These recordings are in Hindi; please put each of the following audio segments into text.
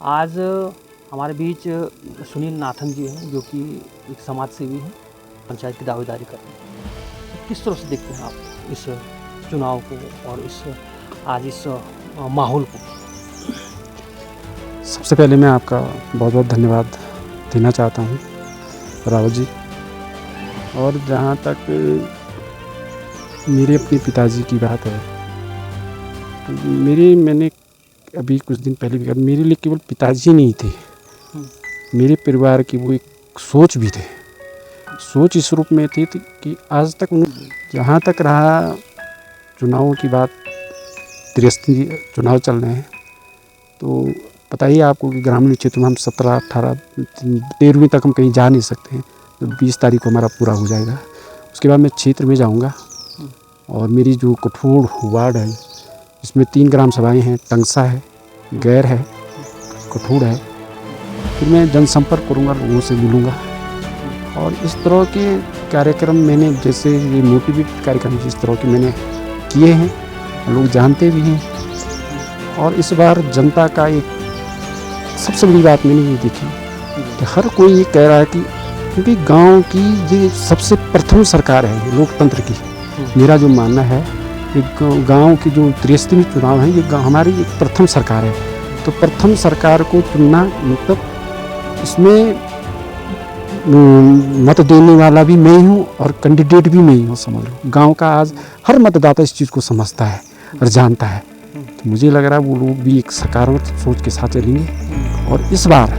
आज हमारे बीच सुनील नाथन जी हैं, जो कि एक समाज सेवी हैं, पंचायत की दावेदारी करते हैं। किस तरह से देखते हैं आप इस चुनाव को और इस माहौल को? सबसे पहले मैं आपका बहुत बहुत धन्यवाद देना चाहता हूँ रावत जी। और जहाँ तक मेरे अपने पिताजी की बात है, तो मैंने अभी कुछ दिन पहले भी कहा, मेरे लिए केवल पिताजी नहीं थे, मेरे परिवार की वो एक सोच भी थे। सोच इस रूप में थी कि आज तक जहाँ तक रहा चुनावों की बात, 63 चुनाव चल रहे हैं, तो पता ही है आपको कि ग्रामीण क्षेत्र में हम 17, 18, 13वीं तक हम कहीं जा नहीं सकते हैं। तो 20 तारीख को हमारा पूरा हो जाएगा। उसके बाद मैं क्षेत्र में जाऊंगा और मेरी जो कठोर वार्ड है, इसमें 3 ग्राम सभाएँ हैं, टंगसा है, गैर है, कठोर है। फिर मैं जनसंपर्क करूंगा, लोगों से मिलूंगा और इस तरह के कार्यक्रम मैंने, जैसे ये मोटिवेट कार्यक्रम जिस तरह के मैंने किए हैं, लोग जानते भी हैं। और इस बार जनता का एक सबसे बड़ी बात मैंने ये देखी कि हर कोई ये कह रहा है कि क्योंकि गांव की ये सबसे प्रथम सरकार है लोकतंत्र की। मेरा जो मानना है, एक गांव की जो 63 चुनाव है, ये हमारी एक प्रथम सरकार है। तो प्रथम सरकार को चुनना मतलब इसमें मत देने वाला भी मैं ही हूँ और कैंडिडेट भी मैं ही हूँ, समझ लो। गाँव का आज हर मतदाता इस चीज़ को समझता है और जानता है। तो मुझे लग रहा है वो लोग भी एक सकारात्मक सोच के साथ चलेंगे और इस बार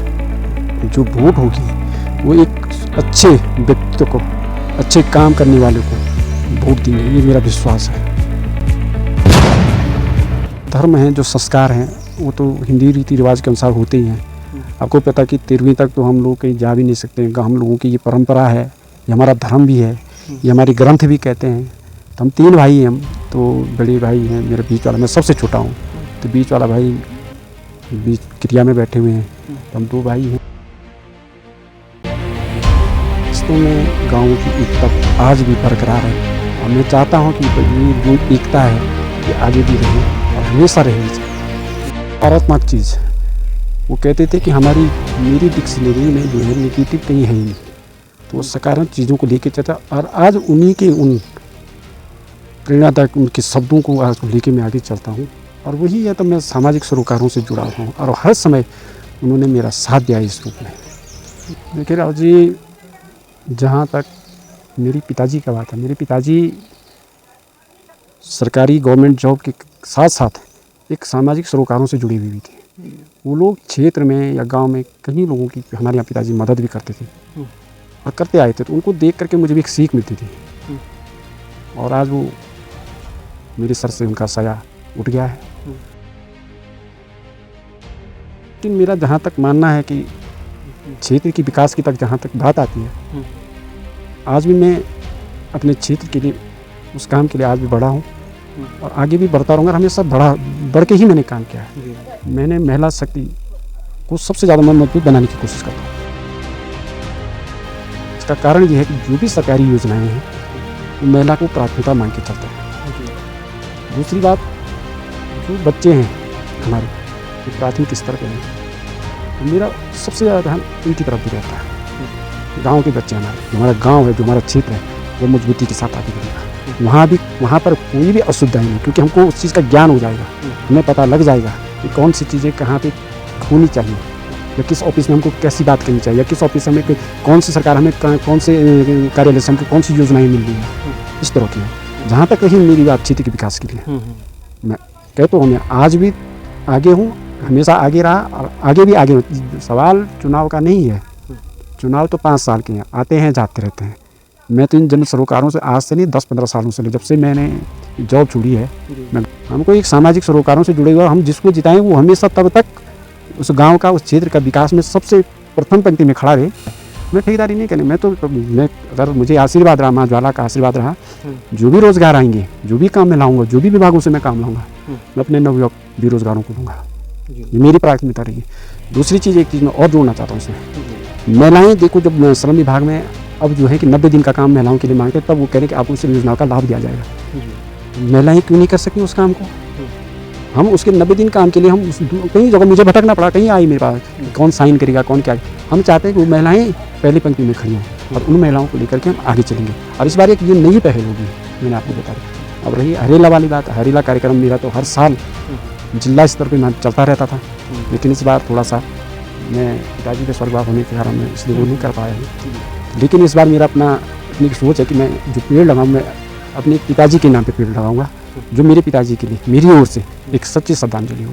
जो वोट होगी वो एक अच्छे व्यक्ति को, अच्छे काम करने वाले को वोट देंगे, ये मेरा विश्वास है। धर्म है, जो संस्कार हैं, वो तो हिंदी रीति रिवाज के अनुसार होते ही हैं। आपको पता कि 13वीं तक तो हम लोग कहीं जा भी नहीं सकते हैं। हम लोगों की ये परंपरा है, ये हमारा धर्म भी है, ये हमारे ग्रंथ भी कहते हैं। तो हम 3 भाई हैं, हम तो बड़े भाई हैं, मेरा बीच वाला, मैं सबसे छोटा हूँ, तो बीच वाला भाई बीच क्रिया में बैठे हुए हैं, तो हम 2 भाई हैं। वास्तव में गाँव की एकता आज भी बरकरार है और मैं चाहता हूँ कि ये जो एकता है ये आगे भी रहे और हमेशा रहेगी। सकारात्मक चीज़, वो कहते थे कि मेरी डिक्शनरी में जो है नेगेटिव कहीं है ही नहीं, तो वो सकारात्मक चीज़ों को लेके चलता। और आज उन्हीं के उन प्रेरणादायक उनके शब्दों को आज लेके मैं आगे चलता हूँ और वही है। तो मैं सामाजिक सरोकारों से जुड़ा हुआ हूँ और हर समय उन्होंने मेरा साथ दिया इस रूप में। देखिए राव जी, जहाँ तक मेरी पिताजी का बात है, मेरे पिताजी सरकारी गवर्नमेंट जॉब के साथ साथ एक सामाजिक सरोकारों से जुड़े हुए भी थे। वो लोग क्षेत्र में या गांव में कई लोगों की, हमारे यहाँ पिताजी मदद भी करते थे और करते आए थे। तो उनको देख करके मुझे भी एक सीख मिलती थी और आज वो मेरे सर से उनका साया उठ गया है। लेकिन मेरा जहाँ तक मानना है कि क्षेत्र की विकास की तक जहाँ तक बात आती है, आज भी मैं अपने क्षेत्र के लिए, उस काम के लिए आज भी बढ़ा हूँ और आगे भी बढ़ता रहूँगा। हमेशा बढ़ के ही मैंने काम किया है। मैंने महिला शक्ति को सबसे ज़्यादा मजबूत बनाने की कोशिश करता हूँ। इसका कारण ये है कि जो भी सरकारी योजनाएं हैं वो महिला को प्राथमिकता मान के चलता है। दूसरी बात, जो बच्चे हैं हमारे, जो प्राथमिक स्तर पे हैं, तो मेरा सबसे ज़्यादा ध्यान उनकी तरफ भी रहता है। गाँव के बच्चे हमारे, जो हमारा गाँव है, जो हमारा क्षेत्र है, वो मजबूती के साथ आगे बढ़ेगा। वहाँ पर कोई भी असुविधा नहीं है, क्योंकि हमको उस चीज़ का ज्ञान हो जाएगा, हमें पता लग जाएगा कि कौन सी चीज़ें कहाँ पे होनी चाहिए या किस ऑफिस में हमको कैसी बात करनी चाहिए या किस ऑफिस में कौन सी सरकार हमें कौन से कार्यालय से हमको कौन सी योजनाएं मिल रही हैं, इस तरह की है। जहाँ तक रही मेरी बात क्षेत्र के विकास के लिए, मैं कहता हूँ मैं आज भी आगे हूँ, हमेशा आगे रहा और आगे भी आगे। सवाल चुनाव का नहीं है, चुनाव तो 5 साल के हैं, आते हैं जाते रहते हैं। मैं तो इन जन सरोकारों से आज से नहीं, 10-15 सालों से, जब से मैंने जॉब छोड़ी है, हमको एक सामाजिक सरोकारों से जुड़े हुए, हम जिसको जिताएं वो हमेशा तब तक उस गांव का, उस क्षेत्र का विकास में सबसे प्रथम पंक्ति में खड़ा रहे। मैं ठेकेदारी नहीं करनी, मैं अगर मुझे आशीर्वाद रहा, माँ ज्वाला का आशीर्वाद रहा, जो भी रोज़गार आएंगे, जो भी काम में लाऊंगा, जो भी विभागों से मैं काम लाऊंगा, मैं अपने नवयुवक बेरोजगारों को दूंगा। ये मेरी प्राथमिकता रहेगी। दूसरी चीज़, एक चीज़ मैं और जोड़ना चाहता हूँ इसमें, महिलाएँ देखो, जब श्रम विभाग में अब जो है कि 90 दिन का काम महिलाओं के लिए मांगते, तब वो कह रहे कि आपको उस योजना का लाभ दिया जाएगा। महिलाएं क्यों नहीं कर सकी उस काम को? हम उसके 90 दिन काम के लिए हम कहीं जगह मुझे भटकना पड़ा, कहीं आई मेरे पास कौन साइन करेगा कौन क्या। हम चाहते हैं कि वो महिलाएं पहली पंक्ति में खड़ी हों और उन महिलाओं को लेकर के हम आगे चलेंगे। और इस बार एक ये नई पहल होगी, मैंने आपको बता दिया। अब रही हरेला वाली बात, हरेला कार्यक्रम मेरा तो हर साल जिला स्तर पर मैं चलता रहता था, लेकिन इस बार थोड़ा सा मैं पिताजी के स्वर्गवास होने के कारण मैं इसलिए वो नहीं कर पाया हूँ। लेकिन इस बार मेरा अपनी सोच है कि मैं जो पेड़ लगाऊँ, मैं अपने पिताजी के नाम पे पेड़ लगाऊंगा, जो मेरे पिताजी के लिए मेरी ओर से एक सच्ची श्रद्धांजलि हो।